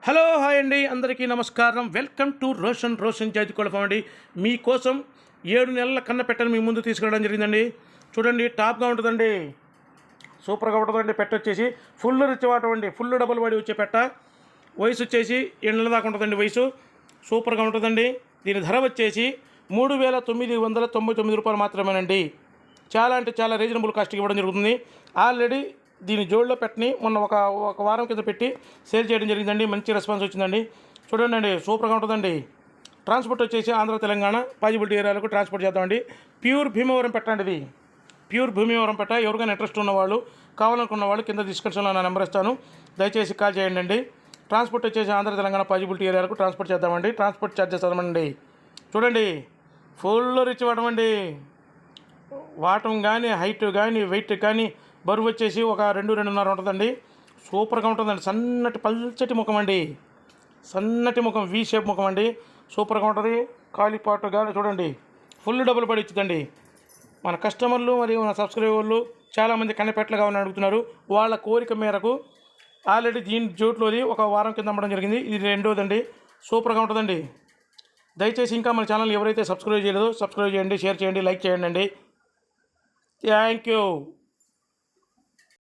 Hello hi అండి, అందరికీ నమస్కారం. వెల్కమ్ టు రోషన్ చేతికోళ్ళ ఫామ్ అండి. మీకోసం 7 నెలల కన్న పెట్టని మీ ముందు తీసుకురావడం జరిగిందండి. చూడండి, టాప్గా ఉంటుందండి, సూపర్గా ఉంటుందండి. పెట్ట వచ్చేసి ఫుల్ రిచ్ వాటర్ అండి, ఫుల్ డబుల్ బాడీ వచ్చే పెట్ట. వయసు వచ్చేసి 7 నెలల దాకా ఉంటుందండి వయసు. సూపర్గా ఉంటుందండి. దీని ధర వచ్చేసి 3,999 రూపాయలు మాత్రమేనండి. చాలా అంటే చాలా రీజనబుల్ కాస్ట్కి ఇవ్వడం జరుగుతుంది. ఆల్రెడీ దీని జోడులో పెట్టని మొన్న ఒక వారం కింద పెట్టి సేల్ చేయడం జరిగిందండి. మంచి రెస్పాన్స్ వచ్చిందండి. చూడండి అండి, సూపర్గా ఉంటుందండి. ట్రాన్స్పోర్ట్ వచ్చేసి ఆంధ్ర తెలంగాణ పాజిబిలిటీ ఏరియాలకు ట్రాన్స్పోర్ట్ చేద్దామండి. ప్యూర్ భీమవరం పెట్టండి, ఇది ప్యూర్ భీమవరం పెట్ట. ఎవరికైనా ఇంట్రెస్ట్ ఉన్నవాళ్ళు, కావాలనుకున్న వాళ్ళు కింద డిస్క్రిప్షన్లో నా నెంబర్ ఇస్తాను, దయచేసి కాల్ చేయండి. ట్రాన్స్పోర్ట్ వచ్చేసి ఆంధ్ర తెలంగాణ పాజిబిలిటీ ఏరియాలకు ట్రాన్స్పోర్ట్ చేద్దామండి. ట్రాన్స్పోర్ట్ ఛార్జెస్ అదమండి. చూడండి, ఫుల్ రిచ్ వాటమండి. వాటం కానీ, హైట్ కానీ, వెయిట్ కానీ, బరువు వచ్చేసి ఒక 2-2.5 ఉంటుందండి. సూపర్గా ఉంటుందండి. సన్నటి పల్చటి ముఖం అండి, సన్నటి ముఖం, వి షేప్ ముఖం అండి. సూపర్గా ఉంటుంది. కాలిపాటు కానీ చూడండి, ఫుల్ డబుల్ పడి ఇచ్చిందండి. మన కస్టమర్లు మరియు మన సబ్స్క్రైబర్లు చాలామంది కన్నపెట్టలు కావాలని అడుగుతున్నారు. వాళ్ళ కోరిక మేరకు ఆల్రెడీ దీని జోట్లోది ఒక వారం కింద అమ్మడం జరిగింది. ఇది రెండోదండి. సూపర్గా ఉంటుందండి. దయచేసి ఇంకా మన ఛానల్ ఎవరైతే సబ్స్క్రైబ్ చేయలేదో సబ్స్క్రైబ్ చేయండి, షేర్ చేయండి, లైక్ చేయండి అండి. Thank you.